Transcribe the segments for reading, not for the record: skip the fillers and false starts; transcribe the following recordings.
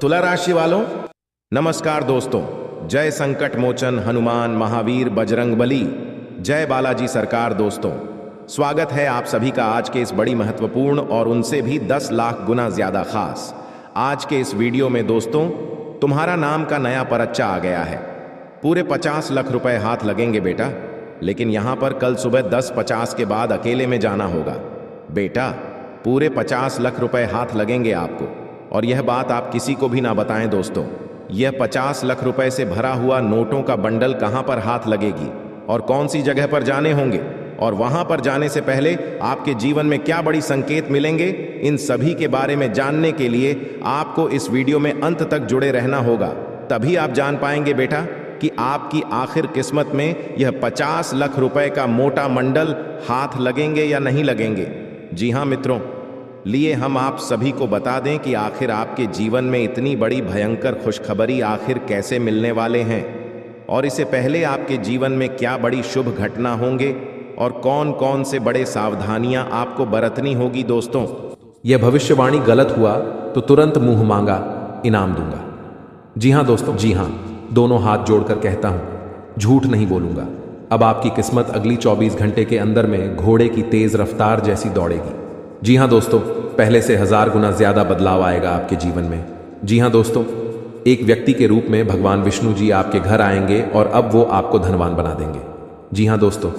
तुला राशि वालों, नमस्कार दोस्तों। जय संकट मोचन हनुमान महावीर बजरंगबली, जय बालाजी सरकार। दोस्तों, स्वागत है आप सभी का आज के इस बड़ी महत्वपूर्ण और उनसे भी 10 लाख गुना ज्यादा खास आज के इस वीडियो में। दोस्तों, तुम्हारा नाम का नया परच्चा आ गया है। पूरे 50 लाख रुपए हाथ लगेंगे बेटा, लेकिन यहां पर कल सुबह 10:50 के बाद अकेले में जाना होगा बेटा। पूरे 50 लाख रुपए हाथ लगेंगे आपको, और यह बात आप किसी को भी ना बताएं दोस्तों। यह 50 लाख रुपए से भरा हुआ नोटों का बंडल कहां पर हाथ लगेगी और कौन सी जगह पर जाने होंगे, और वहां पर जाने से पहले आपके जीवन में क्या बड़ी संकेत मिलेंगे, इन सभी के बारे में जानने के लिए आपको इस वीडियो में अंत तक जुड़े रहना होगा। तभी आप जान पाएंगे बेटा कि आपकी आखिर किस्मत में यह 50 लाख रुपए का मोटा मंडल हाथ लगेंगे या नहीं लगेंगे। जी हाँ मित्रों, लिए हम आप सभी को बता दें कि आखिर आपके जीवन में इतनी बड़ी भयंकर खुशखबरी आखिर कैसे मिलने वाले हैं, और इससे पहले आपके जीवन में क्या बड़ी शुभ घटना होंगे और कौन कौन से बड़े सावधानियां आपको बरतनी होगी। दोस्तों, यह भविष्यवाणी गलत हुआ तो तुरंत मुंह मांगा इनाम दूंगा। जी हाँ दोस्तों, जी हाँ, दोनों हाथ जोड़कर कहता हूं, झूठ नहीं बोलूंगा। अब आपकी किस्मत अगली 24 घंटे के अंदर में घोड़े की तेज रफ्तार जैसी दौड़ेगी। जी हाँ दोस्तों, पहले से 1000 गुना ज्यादा बदलाव आएगा आपके जीवन में। जी हाँ दोस्तों, एक व्यक्ति के रूप में भगवान विष्णु जी आपके घर आएंगे और अब वो आपको धनवान बना देंगे। जी हाँ दोस्तों,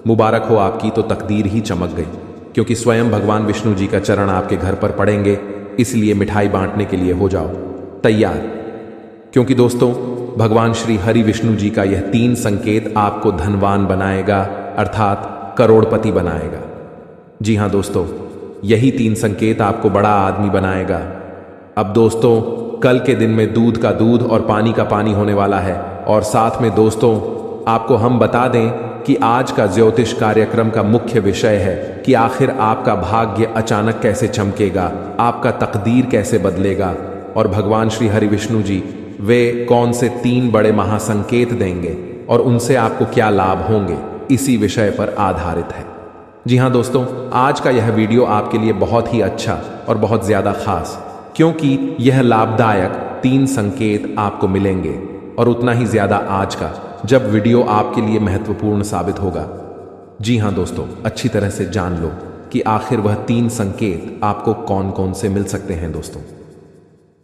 मुबारक हो, आपकी तो तकदीर ही चमक गई, क्योंकि स्वयं भगवान विष्णु जी का चरण आपके घर पर पड़ेंगे। इसलिए मिठाई बांटने के लिए हो जाओ तैयार, क्योंकि दोस्तों भगवान श्री हरि विष्णु जी का यह 3 संकेत आपको धनवान बनाएगा, अर्थात करोड़पति बनाएगा। जी हाँ दोस्तों, यही 3 संकेत आपको बड़ा आदमी बनाएगा। अब दोस्तों, कल के दिन में दूध का दूध और पानी का पानी होने वाला है, और साथ में दोस्तों आपको हम बता दें कि आज का ज्योतिष कार्यक्रम का मुख्य विषय है कि आखिर आपका भाग्य अचानक कैसे चमकेगा, आपका तकदीर कैसे बदलेगा, और भगवान श्री हरि विष्णु जी वे कौन से 3 बड़े महासंकेत देंगे और उनसे आपको क्या लाभ होंगे, इसी विषय पर आधारित है। जी हाँ दोस्तों, आज का यह वीडियो आपके लिए बहुत ही अच्छा और बहुत ज्यादा खास, क्योंकि यह लाभदायक 3 संकेत आपको मिलेंगे, और उतना ही ज्यादा आज का, जब वीडियो आपके लिए महत्वपूर्ण साबित होगा। जी हाँ दोस्तों, अच्छी तरह से जान लो कि आखिर वह 3 संकेत आपको कौन कौन से मिल सकते हैं। दोस्तों,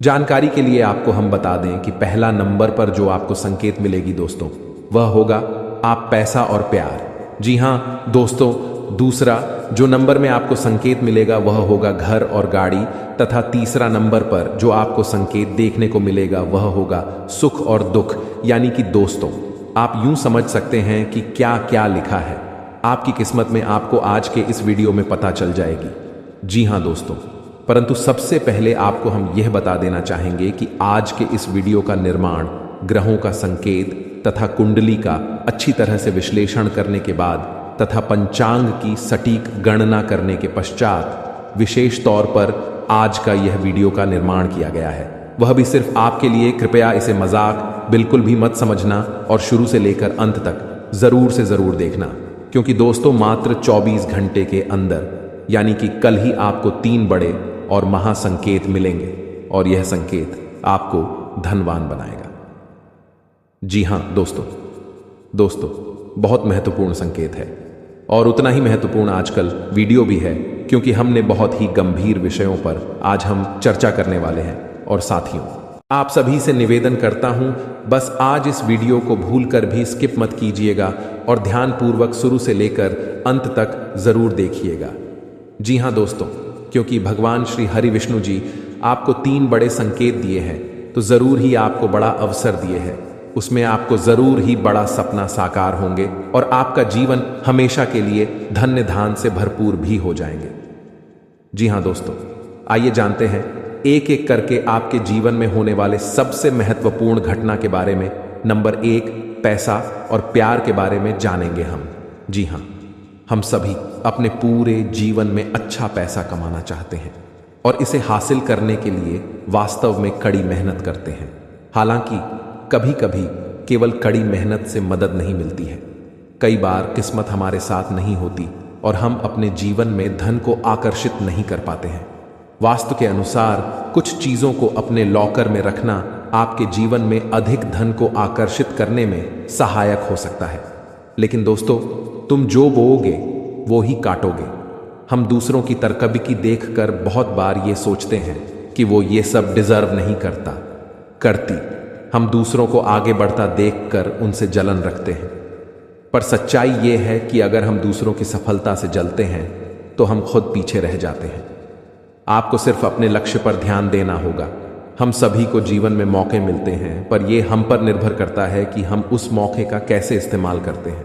जानकारी के लिए आपको हम बता दें कि पहला नंबर पर जो आपको संकेत मिलेगी दोस्तों, वह होगा आप पैसा और प्यार। जी हाँ दोस्तों, दूसरा जो नंबर में आपको संकेत मिलेगा वह होगा घर और गाड़ी, तथा तीसरा नंबर पर जो आपको संकेत देखने को मिलेगा वह होगा सुख और दुख, यानी कि दोस्तों आप यूं समझ सकते हैं कि क्या क्या लिखा है आपकी किस्मत में, आपको आज के इस वीडियो में पता चल जाएगी। जी हाँ दोस्तों, परंतु सबसे पहले आपको हम यह बता देना चाहेंगे कि आज के इस वीडियो का निर्माण ग्रहों का संकेत तथा कुंडली का अच्छी तरह से विश्लेषण करने के बाद तथा पंचांग की सटीक गणना करने के पश्चात विशेष तौर पर आज का यह वीडियो का निर्माण किया गया है, वह भी सिर्फ आपके लिए। कृपया इसे मजाक बिल्कुल भी मत समझना और शुरू से लेकर अंत तक जरूर से जरूर देखना, क्योंकि दोस्तों मात्र 24 घंटे के अंदर, यानी कि कल ही आपको 3 बड़े और महासंकेत मिलेंगे, और यह संकेत आपको धनवान बनाएगा। जी हाँ दोस्तों बहुत महत्वपूर्ण संकेत है, और उतना ही महत्वपूर्ण आजकल वीडियो भी है, क्योंकि हमने बहुत ही गंभीर विषयों पर आज हम चर्चा करने वाले हैं। और साथियों, आप सभी से निवेदन करता हूं, बस आज इस वीडियो को भूलकर भी स्किप मत कीजिएगा और ध्यानपूर्वक शुरू से लेकर अंत तक जरूर देखिएगा। जी हाँ दोस्तों, क्योंकि भगवान श्री हरि विष्णु जी आपको 3 बड़े संकेत दिए हैं, तो जरूर ही आपको बड़ा अवसर दिए हैं, उसमें आपको जरूर ही बड़ा सपना साकार होंगे, और आपका जीवन हमेशा के लिए धन्य धान से भरपूर भी हो जाएंगे। जी हाँ दोस्तों, आइए जानते हैं एक एक करके आपके जीवन में होने वाले सबसे महत्वपूर्ण घटना के बारे में। नंबर 1, पैसा और प्यार के बारे में जानेंगे हम। जी हाँ, हम सभी अपने पूरे जीवन में अच्छा पैसा कमाना चाहते हैं, और इसे हासिल करने के लिए वास्तव में कड़ी मेहनत करते हैं। हालांकि कभी कभी केवल कड़ी मेहनत से मदद नहीं मिलती है, कई बार किस्मत हमारे साथ नहीं होती और हम अपने जीवन में धन को आकर्षित नहीं कर पाते हैं। वास्तु के अनुसार कुछ चीजों को अपने लॉकर में रखना आपके जीवन में अधिक धन को आकर्षित करने में सहायक हो सकता है। लेकिन दोस्तों, तुम जो बोओगे वो ही काटोगे। हम दूसरों की तरक्की देखकर बहुत बार ये सोचते हैं कि वो ये सब डिजर्व नहीं करती। हम दूसरों को आगे बढ़ता देखकर उनसे जलन रखते हैं। पर सच्चाई ये है कि अगर हम दूसरों की सफलता से जलते हैं तो हम खुद पीछे रह जाते हैं। आपको सिर्फ अपने लक्ष्य पर ध्यान देना होगा। हम सभी को जीवन में मौके मिलते हैं, पर यह हम पर निर्भर करता है कि हम उस मौके का कैसे इस्तेमाल करते हैं।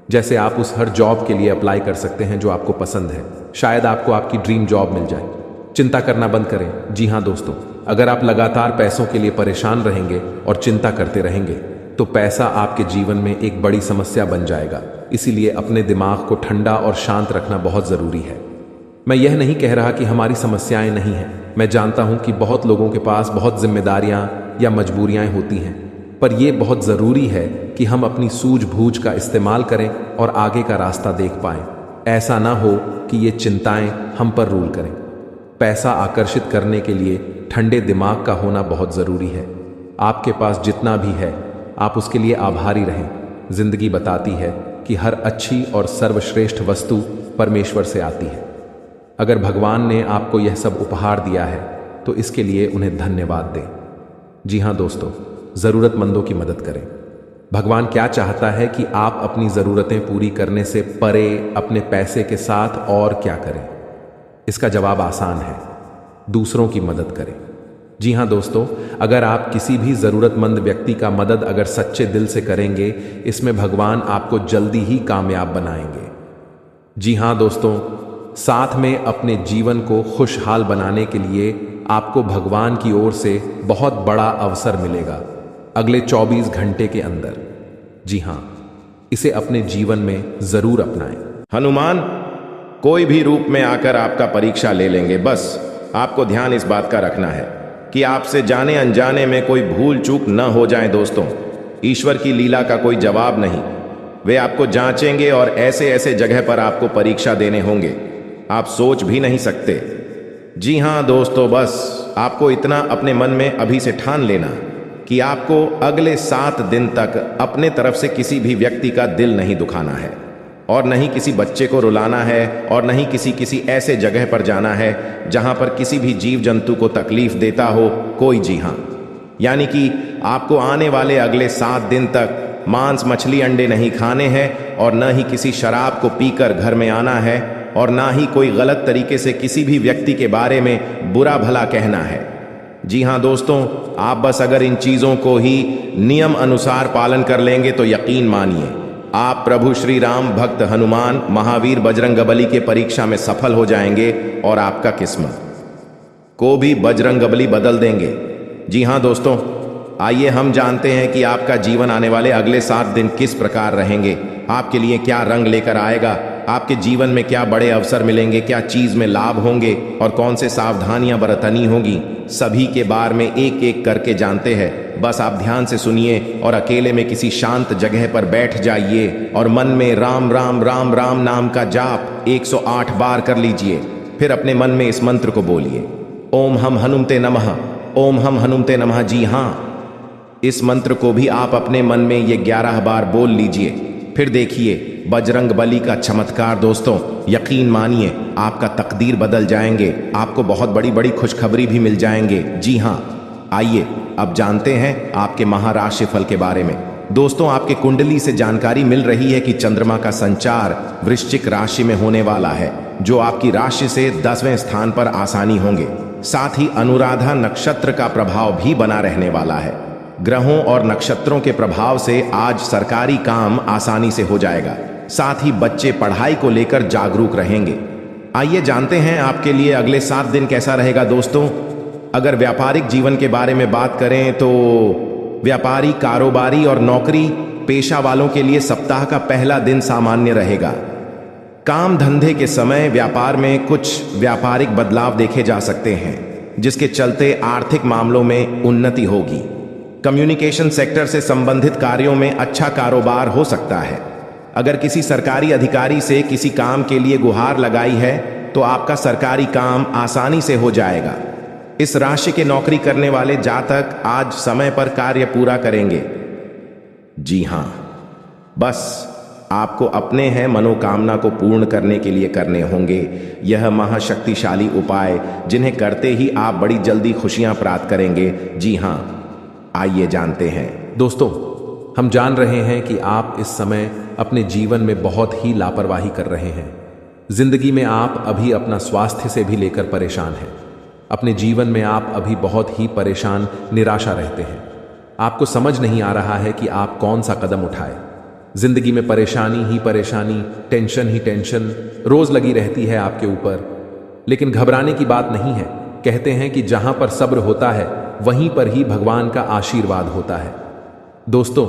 जैसे आप उस हर जॉब के लिए अप्लाई कर सकते हैं जो आपको पसंद है। शायद आपको आपकी ड्रीम जॉब मिल जाए। चिंता करना बंद करें। जी हाँ दोस्तों, अगर आप लगातार पैसों के लिए परेशान रहेंगे और चिंता करते रहेंगे तो पैसा आपके जीवन में एक बड़ी समस्या बन जाएगा। इसीलिए अपने दिमाग को ठंडा और शांत रखना बहुत ज़रूरी है। मैं यह नहीं कह रहा कि हमारी समस्याएं नहीं हैं। मैं जानता हूं कि बहुत लोगों के पास बहुत जिम्मेदारियां या मजबूरियां होती हैं, पर यह बहुत ज़रूरी है कि हम अपनी सूझबूझ का इस्तेमाल करें और आगे का रास्ता देख पाएं। ऐसा ना हो कि ये चिंताएं हम पर रूल करें। पैसा आकर्षित करने के लिए ठंडे दिमाग का होना बहुत ज़रूरी है। आपके पास जितना भी है आप उसके लिए आभारी रहें। जिंदगी बताती है कि हर अच्छी और सर्वश्रेष्ठ वस्तु परमेश्वर से आती है। अगर भगवान ने आपको यह सब उपहार दिया है तो इसके लिए उन्हें धन्यवाद दें। जी हाँ दोस्तों, ज़रूरतमंदों की मदद करें। भगवान क्या चाहता है कि आप अपनी ज़रूरतें पूरी करने से परे अपने पैसे के साथ और क्या करें? इसका जवाब आसान है, दूसरों की मदद करें। जी हाँ दोस्तों, अगर आप किसी भी ज़रूरतमंद व्यक्ति का मदद अगर सच्चे दिल से करेंगे, इसमें भगवान आपको जल्दी ही कामयाब बनाएंगे। जी हाँ दोस्तों, साथ में अपने जीवन को खुशहाल बनाने के लिए आपको भगवान की ओर से बहुत बड़ा अवसर मिलेगा अगले 24 घंटे के अंदर। जी हाँ, इसे अपने जीवन में जरूर अपनाएं। हनुमान कोई भी रूप में आकर आपका परीक्षा ले लेंगे। बस आपको ध्यान इस बात का रखना है कि आपसे जाने अनजाने में कोई भूल चूक न हो जाए। दोस्तों, ईश्वर की लीला का कोई जवाब नहीं। वे आपको जांचेंगे और ऐसे ऐसे जगह पर आपको परीक्षा देने होंगे आप सोच भी नहीं सकते। जी हाँ दोस्तों, बस आपको इतना अपने मन में अभी से ठान लेना कि आपको अगले 7 दिन तक अपने तरफ से किसी भी व्यक्ति का दिल नहीं दुखाना है, और नहीं किसी बच्चे को रुलाना है, और नहीं किसी ऐसे जगह पर जाना है जहां पर किसी भी जीव जंतु को तकलीफ देता हो कोई। जी हाँ, यानी कि आपको आने वाले अगले 7 दिन तक मांस मछली अंडे नहीं खाने हैं, और न ही किसी शराब को पीकर घर में आना है, और ना ही कोई गलत तरीके से किसी भी व्यक्ति के बारे में बुरा भला कहना है। जी हाँ दोस्तों, आप बस अगर इन चीजों को ही नियम अनुसार पालन कर लेंगे तो यकीन मानिए आप प्रभु श्री राम भक्त हनुमान महावीर बजरंगबली के परीक्षा में सफल हो जाएंगे और आपका किस्मत को भी बजरंगबली बदल देंगे। जी हाँ दोस्तों, आइए हम जानते हैं कि आपका जीवन आने वाले अगले 7 दिन किस प्रकार रहेंगे, आपके लिए क्या रंग लेकर आएगा, आपके जीवन में क्या बड़े अवसर मिलेंगे, क्या चीज में लाभ होंगे और कौन से सावधानियां बरतनी होगी। सभी के बारे में एक एक करके जानते हैं। बस आप ध्यान से सुनिए और अकेले में किसी शांत जगह पर बैठ जाइए और मन में राम राम राम राम नाम का जाप 108 बार कर लीजिए। फिर अपने मन में इस मंत्र को बोलिए, ओम हम हनुमते नमः, ओम हम हनुमते नमः। जी हाँ, इस मंत्र को भी आप अपने मन में ये 11 बार बोल लीजिए। फिर देखिए बजरंगबली का चमत्कार। दोस्तों, यकीन मानिए आपका तकदीर बदल जाएंगे, आपको बहुत बड़ी बड़ी खुशखबरी भी मिल जाएंगे। जी हाँ, आइए अब जानते हैं आपके महाराशि फल के बारे में। दोस्तों, आपके कुंडली से जानकारी मिल रही है कि चंद्रमा का संचार वृश्चिक राशि में होने वाला है, जो आपकी राशि से 10वें स्थान पर आसानी होंगे। साथ ही अनुराधा नक्षत्र का प्रभाव भी बना रहने वाला है। ग्रहों और नक्षत्रों के प्रभाव से आज सरकारी काम आसानी से हो जाएगा। साथ ही बच्चे पढ़ाई को लेकर जागरूक रहेंगे। आइए जानते हैं आपके लिए अगले 7 दिन कैसा रहेगा। दोस्तों, अगर व्यापारिक जीवन के बारे में बात करें तो व्यापारी, कारोबारी और नौकरी पेशा वालों के लिए सप्ताह का पहला दिन सामान्य रहेगा। काम धंधे के समय व्यापार में कुछ व्यापारिक बदलाव देखे जा सकते हैं, जिसके चलते आर्थिक मामलों में उन्नति होगी। कम्युनिकेशन सेक्टर से संबंधित कार्यों में अच्छा कारोबार हो सकता है। अगर किसी सरकारी अधिकारी से किसी काम के लिए गुहार लगाई है तो आपका सरकारी काम आसानी से हो जाएगा। इस राशि के नौकरी करने वाले जातक आज समय पर कार्य पूरा करेंगे। जी हां, बस आपको अपने हैं मनोकामना को पूर्ण करने के लिए करने होंगे यह महाशक्तिशाली उपाय, जिन्हें करते ही आप बड़ी जल्दी खुशियां प्राप्त करेंगे। जी हां, आइए जानते हैं। दोस्तों, हम जान रहे हैं कि आप इस समय अपने जीवन में बहुत ही लापरवाही कर रहे हैं। जिंदगी में आप अभी अपना स्वास्थ्य से भी लेकर परेशान हैं। अपने जीवन में आप अभी बहुत ही परेशान, निराशा रहते हैं। आपको समझ नहीं आ रहा है कि आप कौन सा कदम उठाए। जिंदगी में परेशानी ही परेशानी, टेंशन ही टेंशन रोज लगी रहती है आपके ऊपर। लेकिन घबराने की बात नहीं है। कहते हैं कि जहां पर सब्र होता है वहीं पर ही भगवान का आशीर्वाद होता है। दोस्तों,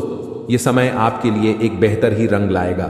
ये समय आपके लिए एक बेहतर ही रंग लाएगा,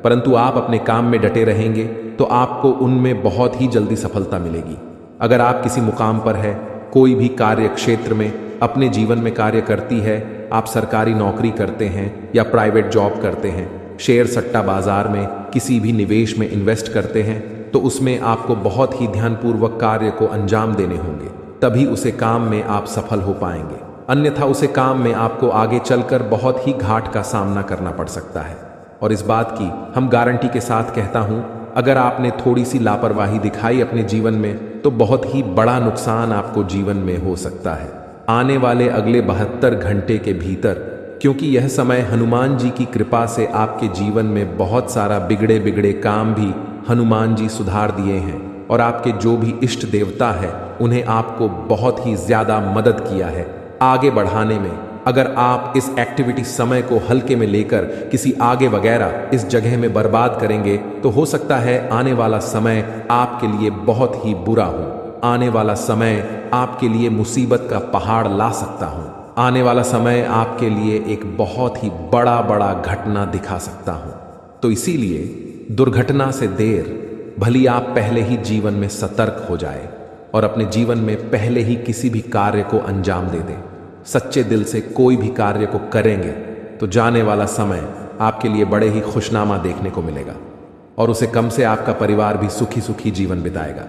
परंतु आप अपने काम में डटे रहेंगे तो आपको उनमें बहुत ही जल्दी सफलता मिलेगी। अगर आप किसी मुकाम पर है, कोई भी कार्य क्षेत्र में अपने जीवन में कार्य करती है, आप सरकारी नौकरी करते हैं या प्राइवेट जॉब करते हैं, शेयर सट्टा बाजार में किसी भी निवेश में इन्वेस्ट करते हैं, तो उसमें आपको बहुत ही ध्यानपूर्वक कार्य को अंजाम देने होंगे, तभी उसे काम में आप सफल हो पाएंगे। अन्यथा उसे काम में आपको आगे चलकर बहुत ही घाट का सामना करना पड़ सकता है। और इस बात की हम गारंटी के साथ कहता हूं, अगर आपने थोड़ी सी लापरवाही दिखाई अपने जीवन में तो बहुत ही बड़ा नुकसान आपको जीवन में हो सकता है आने वाले अगले 72 घंटे के भीतर, क्योंकि यह समय हनुमान जी की कृपा से आपके जीवन में बहुत सारा बिगड़े बिगड़े काम भी हनुमान जी सुधार दिए हैं और आपके जो भी इष्ट देवता है उन्हें आपको बहुत ही ज्यादा मदद किया है आगे बढ़ाने में। अगर आप इस एक्टिविटी समय को हल्के में लेकर किसी आगे वगैरह इस जगह में बर्बाद करेंगे तो हो सकता है आने वाला समय आपके लिए बहुत ही बुरा हो। आने वाला समय आपके लिए मुसीबत का पहाड़ ला सकता हूं। आने वाला समय आपके लिए एक बहुत ही बड़ा बड़ा घटना दिखा सकता हूं। तो इसीलिए दुर्घटना से देर भली आप पहले ही जीवन में सतर्क हो जाए और अपने जीवन में पहले ही किसी भी कार्य को अंजाम दे दें। सच्चे दिल से कोई भी कार्य को करेंगे तो जाने वाला समय आपके लिए बड़े ही खुशनामा देखने को मिलेगा और उसे कम से आपका परिवार भी सुखी सुखी जीवन बिताएगा।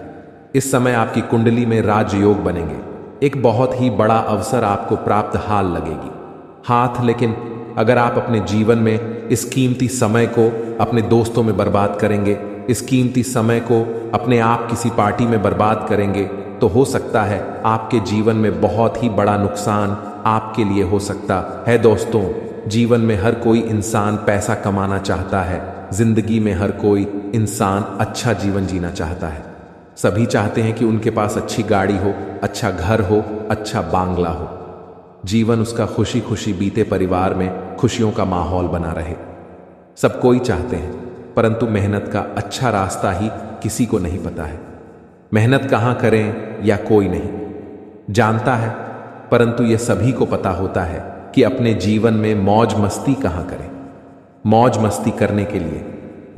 इस समय आपकी कुंडली में राजयोग बनेंगे। एक बहुत ही बड़ा अवसर आपको प्राप्त हाल लगेगी हाथ। लेकिन अगर आप अपने जीवन में इस कीमती समय को अपने दोस्तों में बर्बाद करेंगे, इस कीमती समय को अपने आप किसी पार्टी में बर्बाद करेंगे, तो हो सकता है आपके जीवन में बहुत ही बड़ा नुकसान आपके लिए हो सकता है। दोस्तों, जीवन में हर कोई इंसान पैसा कमाना चाहता है। जिंदगी में हर कोई इंसान अच्छा जीवन जीना चाहता है। सभी चाहते हैं कि उनके पास अच्छी गाड़ी हो, अच्छा घर हो, अच्छा बांग्ला हो, जीवन उसका खुशी खुशी बीते, परिवार में खुशियों का माहौल बना रहे। सब कोई चाहते हैं, परंतु मेहनत का अच्छा रास्ता ही किसी को नहीं पता है। मेहनत कहाँ करें या कोई नहीं जानता है, परंतु यह सभी को पता होता है कि अपने जीवन में मौज मस्ती कहाँ करें। मौज मस्ती करने के लिए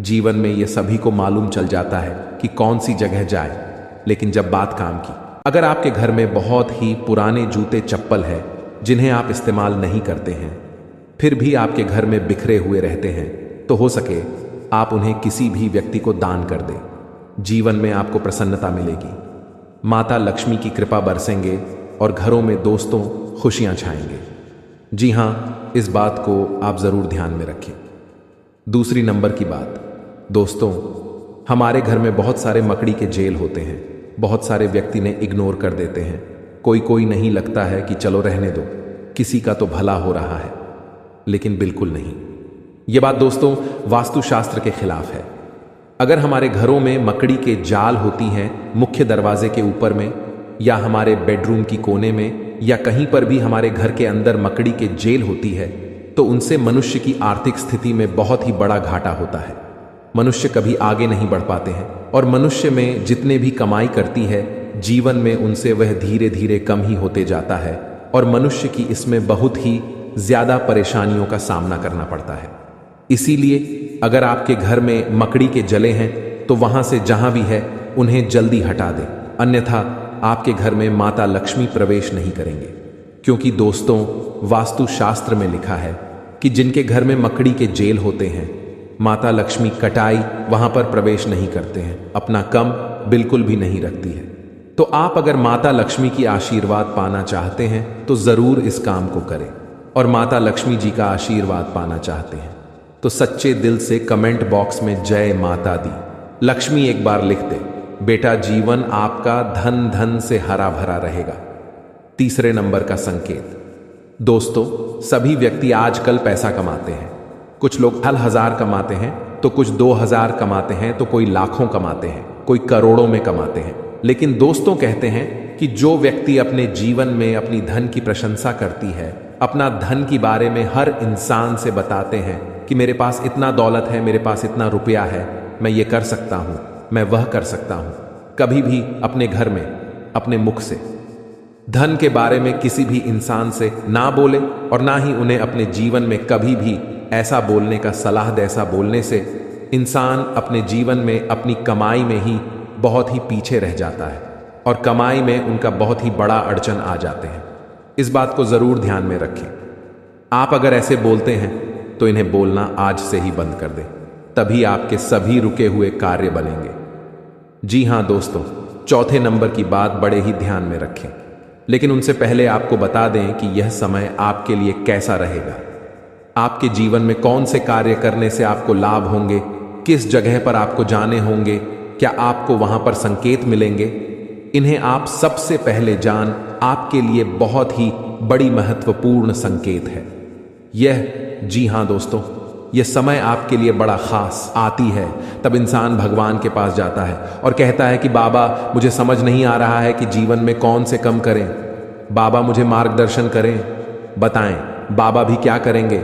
जीवन में यह सभी को मालूम चल जाता है कि कौन सी जगह जाए। लेकिन जब बात काम की, अगर आपके घर में बहुत ही पुराने जूते चप्पल है जिन्हें आप इस्तेमाल नहीं करते हैं, फिर भी आपके घर में बिखरे हुए रहते हैं, तो हो सके आप उन्हें किसी भी व्यक्ति को दान कर दें। जीवन में आपको प्रसन्नता मिलेगी, माता लक्ष्मी की कृपा बरसेंगे और घरों में दोस्तों खुशियां छाएंगे। जी हां, इस बात को आप जरूर ध्यान में रखें। दूसरी नंबर की बात, दोस्तों, हमारे घर में बहुत सारे मकड़ी के जेल होते हैं। बहुत सारे व्यक्ति ने इग्नोर कर देते हैं। कोई नहीं लगता है कि चलो रहने दो, किसी का तो भला हो रहा है, लेकिन बिल्कुल नहीं। यह बात दोस्तों वास्तुशास्त्र के खिलाफ है। अगर हमारे घरों में मकड़ी के जाल होती हैं मुख्य दरवाजे के ऊपर में, या हमारे बेडरूम की कोने में, या कहीं पर भी हमारे घर के अंदर मकड़ी के जेल होती है, तो उनसे मनुष्य की आर्थिक स्थिति में बहुत ही बड़ा घाटा होता है। मनुष्य कभी आगे नहीं बढ़ पाते हैं और मनुष्य में जितने भी कमाई करती है, जीवन में उनसे वह धीरे धीरे कम ही होते जाता है और मनुष्य की इसमें बहुत ही ज्यादा परेशानियों का सामना करना पड़ता है। इसीलिए अगर आपके घर में मकड़ी के जले हैं तो वहां से जहां भी है उन्हें जल्दी हटा दें, अन्यथा आपके घर में माता लक्ष्मी प्रवेश नहीं करेंगे। क्योंकि दोस्तों, वास्तुशास्त्र में लिखा है कि जिनके घर में मकड़ी के जेल होते हैं, माता लक्ष्मी कटाई वहां पर प्रवेश नहीं करते हैं। अपना कम बिल्कुल भी नहीं रखती है। तो आप अगर माता लक्ष्मी की आशीर्वाद पाना चाहते हैं तो जरूर इस काम को करें, और माता लक्ष्मी जी का आशीर्वाद पाना चाहते हैं तो सच्चे दिल से कमेंट बॉक्स में जय माता दी लक्ष्मी एक बार लिख दे। बेटा, जीवन आपका धन धन से हरा भरा रहेगा। तीसरे नंबर का संकेत। दोस्तों, सभी व्यक्ति आजकल पैसा कमाते हैं। कुछ लोग 1000 कमाते हैं तो कुछ 2000 कमाते हैं तो कोई लाखों कमाते हैं, कोई करोड़ों में कमाते हैं। लेकिन दोस्तों कहते हैं कि जो व्यक्ति अपने जीवन में अपनी धन की प्रशंसा करती है, अपना धन के बारे में हर इंसान से बताते हैं कि मेरे पास इतना दौलत है, मेरे पास इतना रुपया है, मैं ये कर सकता हूं, मैं वह कर सकता हूं, कभी भी अपने घर में अपने मुख से धन के बारे में किसी भी इंसान से ना बोले और ना ही उन्हें अपने जीवन में कभी भी ऐसा बोलने का सलाह दे। ऐसा बोलने से इंसान अपने जीवन में अपनी कमाई में ही बहुत ही पीछे रह जाता है और कमाई में उनका बहुत ही बड़ा अड़चन आ जाते हैं। इस बात को जरूर ध्यान में रखें। आप अगर ऐसे बोलते हैं तो इन्हें बोलना आज से ही बंद कर दें, तभी आपके सभी रुके हुए कार्य बनेंगे। जी हां दोस्तों, चौथे नंबर की बात बड़े ही ध्यान में रखें, लेकिन उनसे पहले आपको बता दें कि यह समय आपके लिए कैसा रहेगा। आपके जीवन में कौन से कार्य करने से आपको लाभ होंगे, किस जगह पर आपको जाने होंगे, क्या आपको वहां पर संकेत मिलेंगे, इन्हें आप सबसे पहले जान आपके लिए बहुत ही बड़ी महत्वपूर्ण संकेत है यह। जी हां दोस्तों, यह समय आपके लिए बड़ा खास आती है। तब इंसान भगवान के पास जाता है और कहता है कि बाबा, मुझे समझ नहीं आ रहा है कि जीवन में कौन से कम करें, बाबा मुझे मार्गदर्शन करें, बताएं। बाबा भी क्या करेंगे?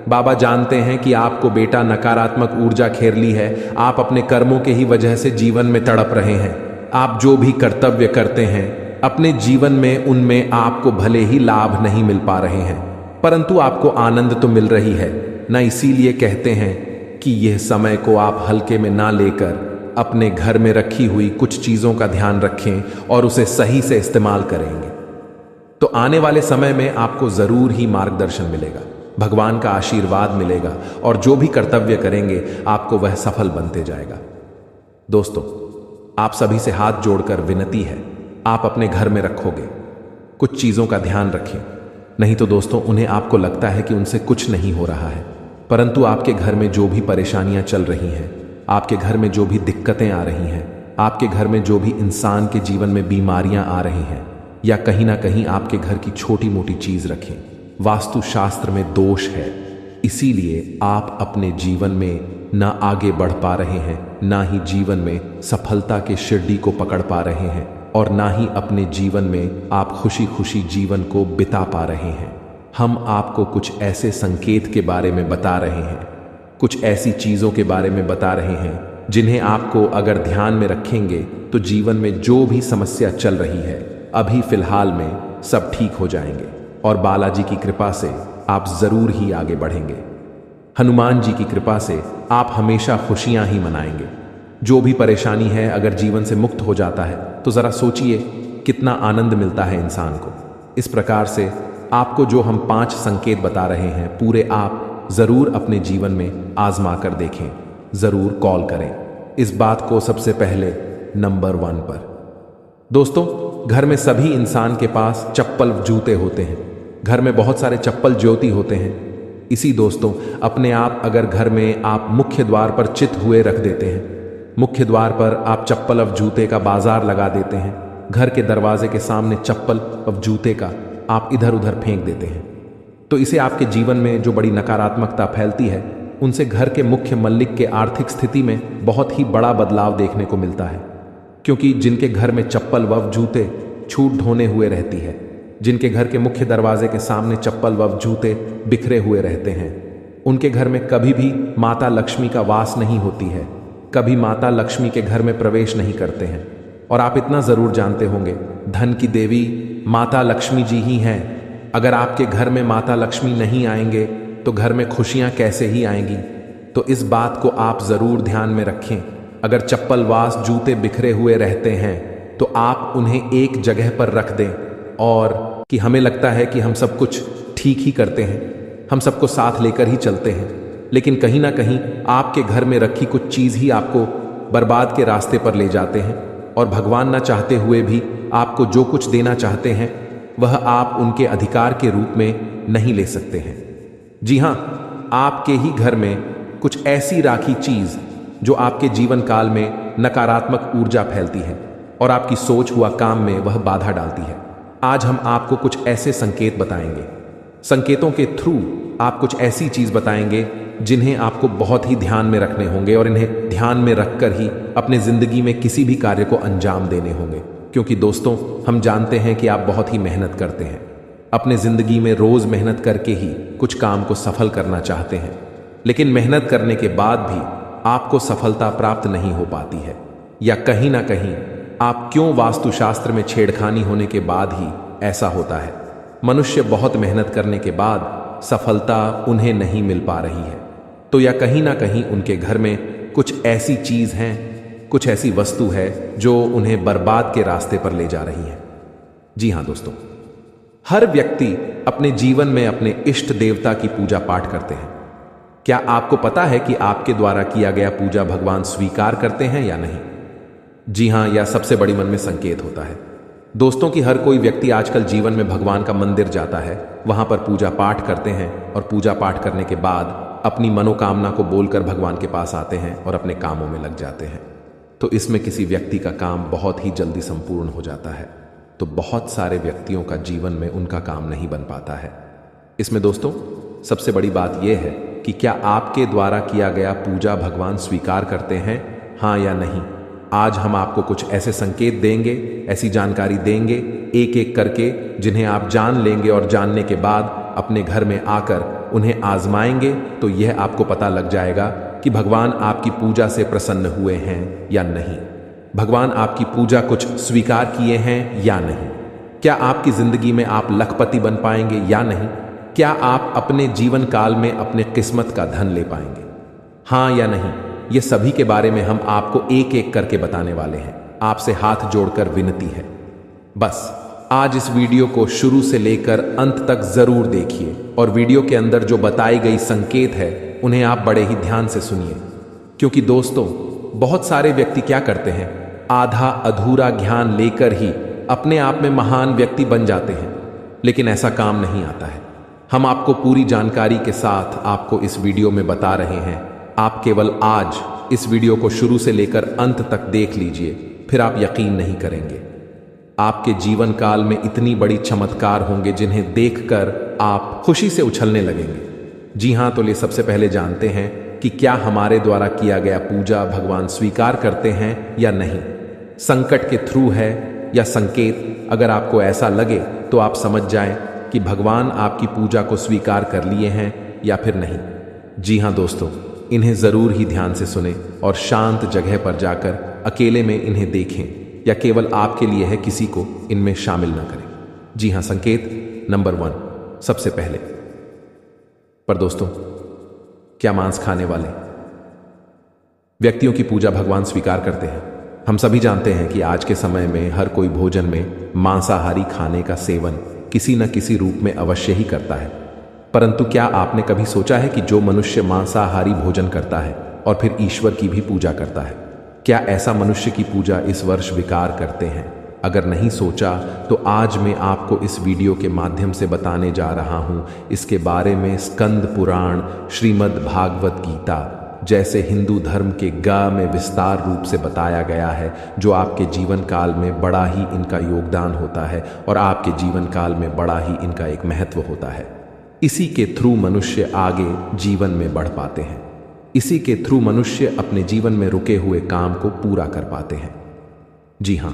बाबा जानते हैं कि आपको बेटा नकारात्मक ऊर्जा घेर ली है, आप अपने कर्मों के ही वजह से जीवन में तड़प रहे हैं। आप जो भी कर्तव्य करते हैं अपने जीवन में, उनमें आपको भले ही लाभ नहीं मिल पा रहे हैं, परंतु आपको आनंद तो मिल रही है ना। इसीलिए कहते हैं कि यह समय को आप हल्के में ना लेकर अपने घर में रखी हुई कुछ चीजों का ध्यान रखें और उसे सही से इस्तेमाल करेंगे तो आने वाले समय में आपको जरूर ही मार्गदर्शन मिलेगा, भगवान का आशीर्वाद मिलेगा और जो भी कर्तव्य करेंगे आपको वह सफल बनते जाएगा। दोस्तों, आप सभी से हाथ जोड़कर विनती है, आप अपने घर में रखोगे कुछ चीजों का ध्यान रखें। नहीं तो दोस्तों, उन्हें आपको लगता है कि उनसे कुछ नहीं हो रहा है, परंतु आपके घर में जो भी परेशानियां चल रही हैं, आपके घर में जो भी दिक्कतें आ रही हैं, आपके घर में जो भी इंसान के जीवन में बीमारियां आ रही हैं, या कहीं ना कहीं आपके घर की छोटी मोटी चीज रखें, वास्तुशास्त्र में दोष है, इसीलिए आप अपने जीवन में ना आगे बढ़ पा रहे हैं, ना ही जीवन में सफलता के शिरडी को पकड़ पा रहे हैं और ना ही अपने जीवन में आप खुशी खुशी जीवन को बिता पा रहे हैं। हम आपको कुछ ऐसे संकेत के बारे में बता रहे हैं, कुछ ऐसी चीजों के बारे में बता रहे हैं जिन्हें आपको अगर ध्यान में रखेंगे तो जीवन में जो भी समस्या चल रही है अभी फिलहाल में सब ठीक हो जाएंगे और बालाजी की कृपा से आप जरूर ही आगे बढ़ेंगे। हनुमान जी की कृपा से आप हमेशा खुशियां ही मनाएंगे। जो भी परेशानी है अगर जीवन से मुक्त हो जाता है तो जरा सोचिए कितना आनंद मिलता है इंसान को। इस प्रकार से आपको जो हम 5 संकेत बता रहे हैं पूरे आप जरूर अपने जीवन में आजमा कर देखें, जरूर कॉल करें इस बात को सबसे पहले नंबर 1 पर। दोस्तों, घर में सभी इंसान के पास चप्पल जूते होते हैं, घर में बहुत सारे चप्पल ज्योति होते हैं। इसी दोस्तों, अपने आप अगर घर में आप मुख्य द्वार पर चित हुए रख देते हैं, मुख्य द्वार पर आप चप्पल और जूते का बाजार लगा देते हैं, घर के दरवाजे के सामने चप्पल और जूते का आप इधर उधर फेंक देते हैं, तो इसे आपके जीवन में जो बड़ी नकारात्मकता फैलती है उनसे घर के मुख्य मल्लिक के आर्थिक स्थिति में बहुत ही बड़ा बदलाव देखने को मिलता है। क्योंकि जिनके घर में चप्पल व जूते छूट ढोने हुए रहती है, जिनके घर के मुख्य दरवाजे के सामने चप्पल व जूते बिखरे हुए रहते हैं, उनके घर में कभी भी माता लक्ष्मी का वास नहीं होती है, कभी माता लक्ष्मी के घर में प्रवेश नहीं करते हैं। और आप इतना जरूर जानते होंगे, धन की देवी माता लक्ष्मी जी ही हैं। अगर आपके घर में माता लक्ष्मी नहीं आएंगे तो घर में खुशियां कैसे ही आएंगी। तो इस बात को आप जरूर ध्यान में रखें। अगर चप्पल वास जूते बिखरे हुए रहते हैं तो आप उन्हें एक जगह पर रख दें। और कि हमें लगता है कि हम सब कुछ ठीक ही करते हैं, हम सबको साथ लेकर ही चलते हैं, लेकिन कहीं ना कहीं आपके घर में रखी कुछ चीज ही आपको बर्बाद के रास्ते पर ले जाते हैं। और भगवान न चाहते हुए भी आपको जो कुछ देना चाहते हैं वह आप उनके अधिकार के रूप में नहीं ले सकते हैं। जी हां, आपके ही घर में कुछ ऐसी राखी चीज जो आपके जीवन काल में नकारात्मक ऊर्जा फैलती है और आपकी सोच हुआ काम में वह बाधा डालती है। आज हम आपको कुछ ऐसे संकेत बताएंगे। संकेतों के थ्रू आप कुछ ऐसी चीज बताएंगे जिन्हें आपको बहुत ही ध्यान में रखने होंगे और इन्हें ध्यान में रखकर ही अपने जिंदगी में किसी भी कार्य को अंजाम देने होंगे। क्योंकि दोस्तों, हम जानते हैं कि आप बहुत ही मेहनत करते हैं, अपने जिंदगी में रोज मेहनत करके ही कुछ काम को सफल करना चाहते हैं, लेकिन मेहनत करने के बाद भी आपको सफलता प्राप्त नहीं हो पाती है, या कहीं ना कहीं आप क्यों वास्तुशास्त्र में छेड़खानी होने के बाद ही ऐसा होता है। मनुष्य बहुत मेहनत करने के बाद सफलता उन्हें नहीं मिल पा रही है, तो या कहीं ना कहीं उनके घर में कुछ ऐसी चीज है, कुछ ऐसी वस्तु है जो उन्हें बर्बाद के रास्ते पर ले जा रही है। जी हां दोस्तों, हर व्यक्ति अपने जीवन में अपने इष्ट देवता की पूजा पाठ करते हैं। क्या आपको पता है कि आपके द्वारा किया गया पूजा भगवान स्वीकार करते हैं या नहीं? जी हां, यह सबसे बड़ी मन में संकेत होता है दोस्तों कि हर कोई व्यक्ति आजकल जीवन में भगवान का मंदिर जाता है, वहां पर पूजा पाठ करते हैं और पूजा पाठ करने के बाद अपनी मनोकामना को बोलकर भगवान के पास आते हैं और अपने कामों में लग जाते हैं। तो इसमें किसी व्यक्ति का काम बहुत ही जल्दी संपूर्ण हो जाता है, तो बहुत सारे व्यक्तियों का जीवन में उनका काम नहीं बन पाता है। इसमें दोस्तों सबसे बड़ी बात यह है कि क्या आपके द्वारा किया गया पूजा भगवान स्वीकार करते हैं, हाँ या नहीं। आज हम आपको कुछ ऐसे संकेत देंगे, ऐसी जानकारी देंगे एक एक करके, जिन्हें आप जान लेंगे और जानने के बाद अपने घर में आकर उन्हें आजमाएंगे तो यह आपको पता लग जाएगा कि भगवान आपकी पूजा से प्रसन्न हुए हैं या नहीं, भगवान आपकी पूजा कुछ स्वीकार किए हैं या नहीं। क्या आपकी जिंदगी में आप लखपति बन पाएंगे या नहीं? क्या आप अपने जीवन काल में अपने किस्मत का धन ले पाएंगे, हाँ या नहीं? ये सभी के बारे में हम आपको एक एक करके बताने वाले हैं। आपसे हाथ जोड़कर विनती है, बस आज इस वीडियो को शुरू से लेकर अंत तक जरूर देखिए और वीडियो के अंदर जो बताई गई संकेत है उन्हें आप बड़े ही ध्यान से सुनिए। क्योंकि दोस्तों, बहुत सारे व्यक्ति क्या करते हैं, आधा अधूरा ज्ञान लेकर ही अपने आप में महान व्यक्ति बन जाते हैं, लेकिन ऐसा काम नहीं आता है। हम आपको पूरी जानकारी के साथ आपको इस वीडियो में बता रहे हैं। आप केवल आज इस वीडियो को शुरू से लेकर अंत तक देख लीजिए, फिर आप यकीन नहीं करेंगे। आपके जीवन काल में इतनी बड़ी चमत्कार होंगे जिन्हें देखकर आप खुशी से उछलने लगेंगे। जी हां, तो ले सबसे पहले जानते हैं कि क्या हमारे द्वारा किया गया पूजा भगवान स्वीकार करते हैं या नहीं। संकट के थ्रू है या संकेत, अगर आपको ऐसा लगे तो आप समझ जाएं कि भगवान आपकी पूजा को स्वीकार कर लिए हैं या फिर नहीं। जी हां दोस्तों, इन्हें जरूर ही ध्यान से सुने और शांत जगह पर जाकर अकेले में इन्हें देखें, या केवल आपके लिए है, किसी को इनमें शामिल ना करें। जी हां, संकेत नंबर 1 सबसे पहले पर दोस्तों, क्या मांस खाने वाले व्यक्तियों की पूजा भगवान स्वीकार करते हैं? हम सभी जानते हैं कि आज के समय में हर कोई भोजन में मांसाहारी खाने का सेवन किसी न किसी रूप में अवश्य ही करता है। परंतु क्या आपने कभी सोचा है कि जो मनुष्य मांसाहारी भोजन करता है और फिर ईश्वर की भी पूजा करता है, क्या ऐसा मनुष्य की पूजा इस वर्ष विकार करते हैं? अगर नहीं सोचा तो आज मैं आपको इस वीडियो के माध्यम से बताने जा रहा हूं इसके बारे में। स्कंद पुराण, श्रीमद् भागवत गीता जैसे हिंदू धर्म के गा में विस्तार रूप से बताया गया है, जो आपके जीवन काल में बड़ा ही इनका योगदान होता है और आपके जीवन काल में बड़ा ही इनका एक महत्व होता है। इसी के थ्रू मनुष्य आगे जीवन में बढ़ पाते हैं, इसी के थ्रू मनुष्य अपने जीवन में रुके हुए काम को पूरा कर पाते हैं। जी हां,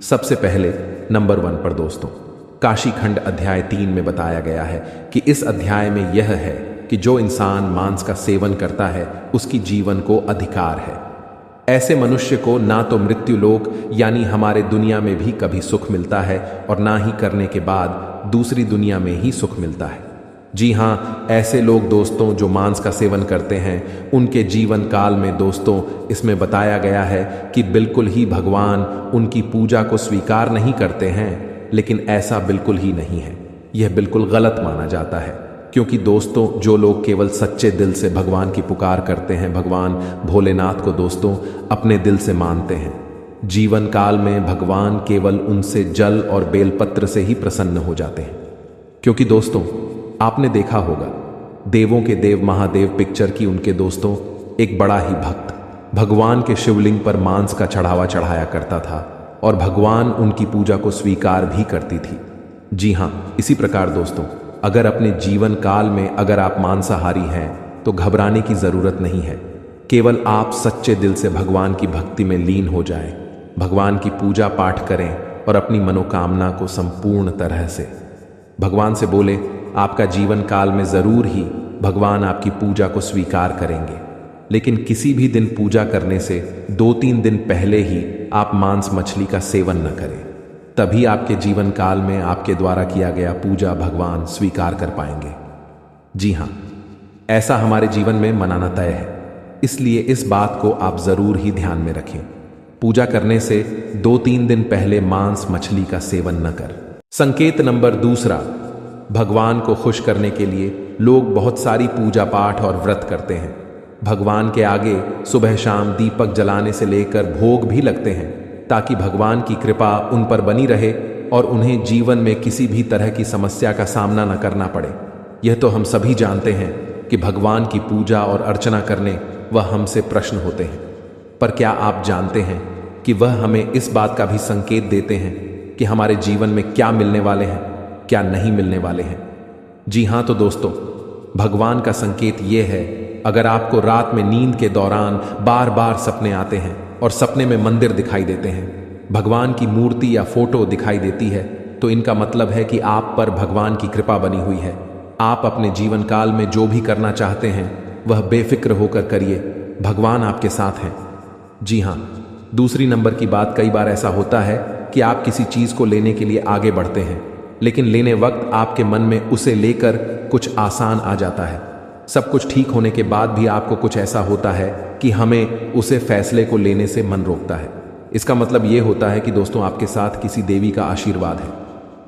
सबसे पहले नंबर 1 पर दोस्तों, काशी खंड अध्याय 3 में बताया गया है कि इस अध्याय में यह है कि जो इंसान मांस का सेवन करता है उसकी जीवन को अधिकार है। ऐसे मनुष्य को ना तो मृत्यु लोक यानी हमारे दुनिया में भी कभी सुख मिलता है और ना ही करने के बाद दूसरी दुनिया में ही सुख मिलता है। जी हां, ऐसे लोग दोस्तों जो मांस का सेवन करते हैं, उनके जीवन काल में दोस्तों इसमें बताया गया है कि बिल्कुल ही भगवान उनकी पूजा को स्वीकार नहीं करते हैं। लेकिन ऐसा बिल्कुल ही नहीं है, यह बिल्कुल गलत माना जाता है। क्योंकि दोस्तों जो लोग केवल सच्चे दिल से भगवान की पुकार करते हैं, भगवान भोलेनाथ को दोस्तों अपने दिल से मानते हैं, जीवन काल में भगवान केवल उनसे जल और बेलपत्र से ही प्रसन्न हो जाते हैं। क्योंकि दोस्तों, आपने देखा होगा, देवों के देव महादेव पिक्चर की उनके दोस्तों एक बड़ा ही भक्त भगवान के शिवलिंग पर मांस का चढ़ावा चढ़ाया करता था और भगवान उनकी पूजा को स्वीकार भी करती थी। जी हाँ, इसी प्रकार दोस्तों, अगर अपने जीवन काल में अगर आप मांसाहारी हैं तो घबराने की जरूरत नहीं है। केवल आप सच्चे दिल से भगवान की भक्ति में लीन हो जाएं, भगवान की पूजा पाठ करें और अपनी मनोकामना को संपूर्ण तरह से भगवान से बोले, आपका जीवन काल में जरूर ही भगवान आपकी पूजा को स्वीकार करेंगे। लेकिन किसी भी दिन पूजा करने से 2-3 दिन पहले ही आप मांस मछली का सेवन न करें, तभी आपके जीवन काल में आपके द्वारा किया गया पूजा भगवान स्वीकार कर पाएंगे। जी हाँ, ऐसा हमारे जीवन में मनाना तय है, इसलिए इस बात को आप जरूर ही ध्यान में रखें। पूजा करने से 2-3 दिन पहले मांस मछली का सेवन न कर। संकेत नंबर 2, भगवान को खुश करने के लिए लोग बहुत सारी पूजा पाठ और व्रत करते हैं। भगवान के आगे सुबह शाम दीपक जलाने से लेकर भोग भी लगते हैं, ताकि भगवान की कृपा उन पर बनी रहे और उन्हें जीवन में किसी भी तरह की समस्या का सामना न करना पड़े। यह तो हम सभी जानते हैं कि भगवान की पूजा और अर्चना करने वह हमसे प्रश्न होते हैं, पर क्या आप जानते हैं कि वह हमें इस बात का भी संकेत देते हैं कि हमारे जीवन में क्या मिलने वाले हैं, क्या नहीं मिलने वाले हैं। जी हाँ, तो दोस्तों, भगवान का संकेत यह है, अगर आपको रात में नींद के दौरान बार बार सपने आते हैं और सपने में मंदिर दिखाई देते हैं, भगवान की मूर्ति या फोटो दिखाई देती है, तो इनका मतलब है कि आप पर भगवान की कृपा बनी हुई है। आप अपने जीवन काल में जो भी करना चाहते हैं वह बेफिक्र होकर करिए, भगवान आपके साथ हैं। जी हाँ, दूसरी नंबर की बात, कई बार ऐसा होता है कि आप किसी चीज को लेने के लिए आगे बढ़ते हैं, लेकिन लेने वक्त आपके मन में उसे लेकर कुछ आसान आ जाता है। सब कुछ ठीक होने के बाद भी आपको कुछ ऐसा होता है कि हमें उसे फैसले को लेने से मन रोकता है। इसका मतलब यह होता है कि दोस्तों, आपके साथ किसी देवी का आशीर्वाद है।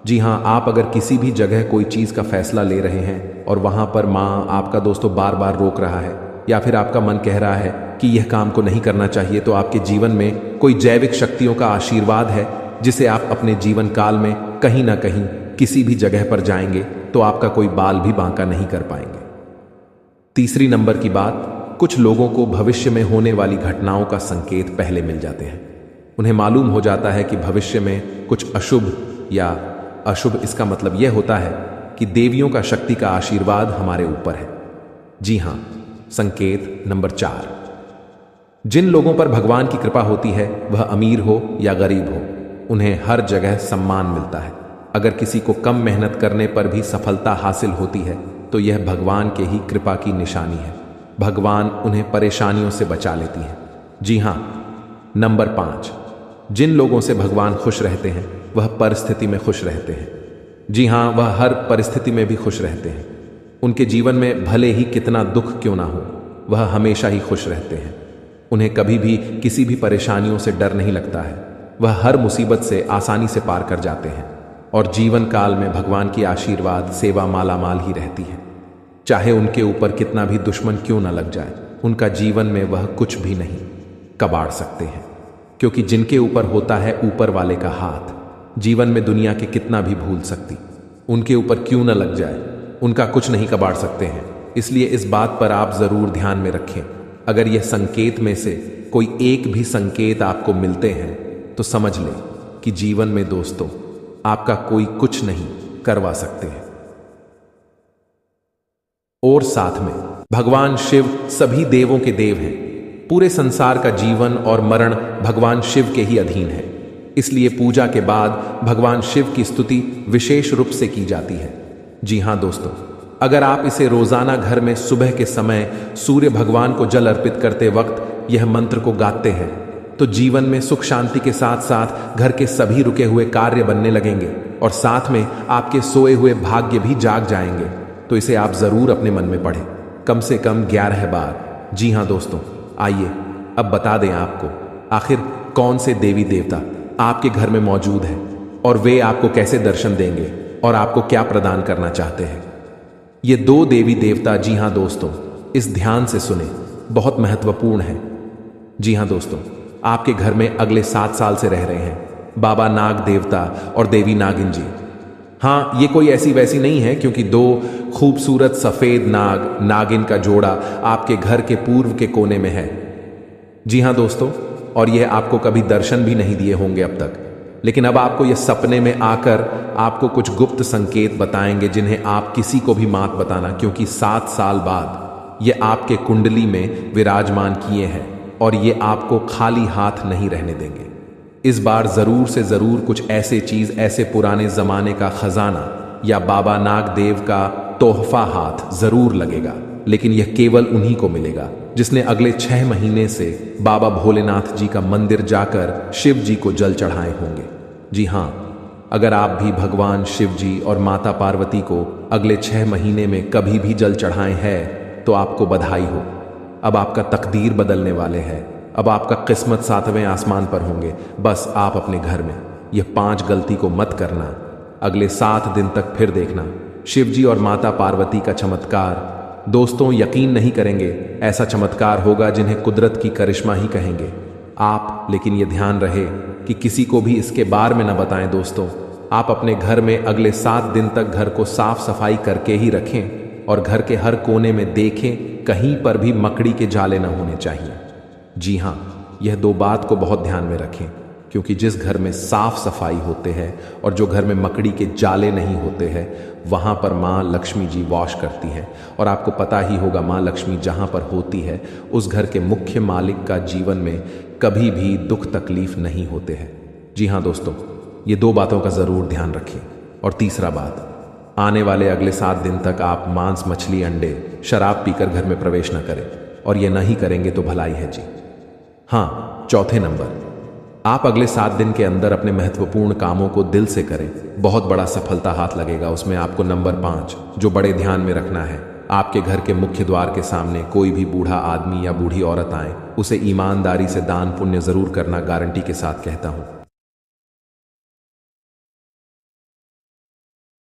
जी हाँ, आप अगर किसी भी जगह कोई चीज का फैसला ले रहे हैं और वहां पर माँ आपका दोस्तों बार बार रोक रहा है, या फिर आपका मन कह रहा है कि यह काम को नहीं करना चाहिए, तो आपके जीवन में कोई जैविक शक्तियों का आशीर्वाद है, जिसे आप अपने जीवन काल में कहीं ना कहीं किसी भी जगह पर जाएंगे तो आपका कोई बाल भी बांका नहीं कर पाएंगे। तीसरी नंबर की बात, कुछ लोगों को भविष्य में होने वाली घटनाओं का संकेत पहले मिल जाते हैं। उन्हें मालूम हो जाता है कि भविष्य में कुछ अशुभ या अशुभ, इसका मतलब यह होता है कि देवियों का शक्ति का आशीर्वाद हमारे ऊपर है। जी हां, संकेत नंबर 4, जिन लोगों पर भगवान की कृपा होती है, वह अमीर हो या गरीब हो, उन्हें हर जगह सम्मान मिलता है। अगर किसी को कम मेहनत करने पर भी सफलता हासिल होती है तो यह भगवान के ही कृपा की निशानी है। भगवान उन्हें परेशानियों से बचा लेती है। जी हां, नंबर 5, जिन लोगों से भगवान खुश रहते हैं वह परिस्थिति में खुश रहते हैं। जी हां, वह हर परिस्थिति में भी खुश रहते हैं। उनके जीवन में भले ही कितना दुख क्यों ना हो, वह हमेशा ही खुश रहते हैं। उन्हें कभी भी किसी भी परेशानियों से डर नहीं लगता है। वह हर मुसीबत से आसानी से पार कर जाते हैं और जीवन काल में भगवान की आशीर्वाद सेवा मालामाल ही रहती है। चाहे उनके ऊपर कितना भी दुश्मन क्यों न लग जाए, उनका जीवन में वह कुछ भी नहीं कबाड़ सकते हैं, क्योंकि जिनके ऊपर होता है ऊपर वाले का हाथ, जीवन में दुनिया के कितना भी भूल सकती, उनके ऊपर क्यों न लग जाए, उनका कुछ नहीं कबाड़ सकते हैं। इसलिए इस बात पर आप जरूर ध्यान में रखें। अगर यह संकेत में से कोई एक भी संकेत आपको मिलते हैं तो समझ लें कि जीवन में दोस्तों आपका कोई कुछ नहीं करवा सकते हैं। और साथ में भगवान शिव सभी देवों के देव हैं। पूरे संसार का जीवन और मरण भगवान शिव के ही अधीन है। इसलिए पूजा के बाद भगवान शिव की स्तुति विशेष रूप से की जाती है। जी हां दोस्तों, अगर आप इसे रोजाना घर में सुबह के समय सूर्य भगवान को जल अर्पित करते वक्त यह मंत्र को गाते हैं तो जीवन में सुख शांति के साथ साथ घर के सभी रुके हुए कार्य बनने लगेंगे और साथ में आपके सोए हुए भाग्य भी जाग जाएंगे। तो इसे आप जरूर अपने मन में पढ़ें, कम से कम 11 बार। जी हां दोस्तों, आइए अब बता दें आपको आखिर कौन से देवी देवता आपके घर में मौजूद हैं और वे आपको कैसे दर्शन देंगे और आपको क्या प्रदान करना चाहते हैं। ये 2 देवी देवता, जी हां दोस्तों, इस ध्यान से सुने, बहुत महत्वपूर्ण है। जी हां दोस्तों, आपके घर में अगले 7 साल से रह रहे हैं बाबा नाग देवता और देवी नागिन जी। हाँ, ये कोई ऐसी वैसी नहीं है, क्योंकि 2 खूबसूरत सफेद नाग नागिन का जोड़ा आपके घर के पूर्व के कोने में है। जी हाँ दोस्तों, और यह आपको कभी दर्शन भी नहीं दिए होंगे अब तक, लेकिन अब आपको यह सपने में आकर आपको कुछ गुप्त संकेत बताएंगे जिन्हें आप किसी को भी मत बताना, क्योंकि 7 साल बाद ये आपके कुंडली में विराजमान किए हैं और ये आपको खाली हाथ नहीं रहने देंगे। इस बार जरूर से जरूर कुछ ऐसे चीज, ऐसे पुराने जमाने का खजाना या बाबा नाग देव का तोहफा हाथ जरूर लगेगा, लेकिन यह केवल उन्हीं को मिलेगा जिसने अगले 6 महीने से बाबा भोलेनाथ जी का मंदिर जाकर शिव जी को जल चढ़ाए होंगे। जी हाँ, अगर आप भी भगवान शिव जी और माता पार्वती को अगले 6 महीने में कभी भी जल चढ़ाए हैं तो आपको बधाई हो। अब आपका तकदीर बदलने वाले हैं। अब आपका किस्मत 7वें आसमान पर होंगे। बस आप अपने घर में यह 5 गलती को मत करना। अगले 7 दिन तक फिर देखना शिव जी और माता पार्वती का चमत्कार। दोस्तों, यकीन नहीं करेंगे, ऐसा चमत्कार होगा जिन्हें कुदरत की करिश्मा ही कहेंगे आप। लेकिन यह ध्यान रहे कि किसी को भी इसके बारे में न बताएं। दोस्तों, आप अपने घर में अगले 7 दिन तक घर को साफ सफाई करके ही रखें और घर के हर कोने में देखें, कहीं पर भी मकड़ी के जाले न होने चाहिए। जी हाँ, यह 2 बात को बहुत ध्यान में रखें, क्योंकि जिस घर में साफ सफाई होते हैं और जो घर में मकड़ी के जाले नहीं होते हैं, वहाँ पर माँ लक्ष्मी जी वास करती हैं। और आपको पता ही होगा, माँ लक्ष्मी जहाँ पर होती है उस घर के मुख्य मालिक का जीवन में कभी भी दुख तकलीफ नहीं होते हैं। जी हाँ दोस्तों, ये 2 बातों का ज़रूर ध्यान रखें। और तीसरा बात, आने वाले अगले 7 दिन तक आप मांस, मछली, अंडे, शराब पीकर घर में प्रवेश न करें, और ये नहीं करेंगे तो भलाई है जी। हाँ, चौथे नंबर, आप अगले 7 दिन के अंदर अपने महत्वपूर्ण कामों को दिल से करें, बहुत बड़ा सफलता हाथ लगेगा। उसमें आपको नंबर 5 जो बड़े ध्यान में रखना है, आपके घर के मुख्य द्वार के सामने कोई भी बूढ़ा आदमी या बूढ़ी औरत आए, उसे ईमानदारी से दान पुण्य जरूर करना, गारंटी के साथ कहता हूं।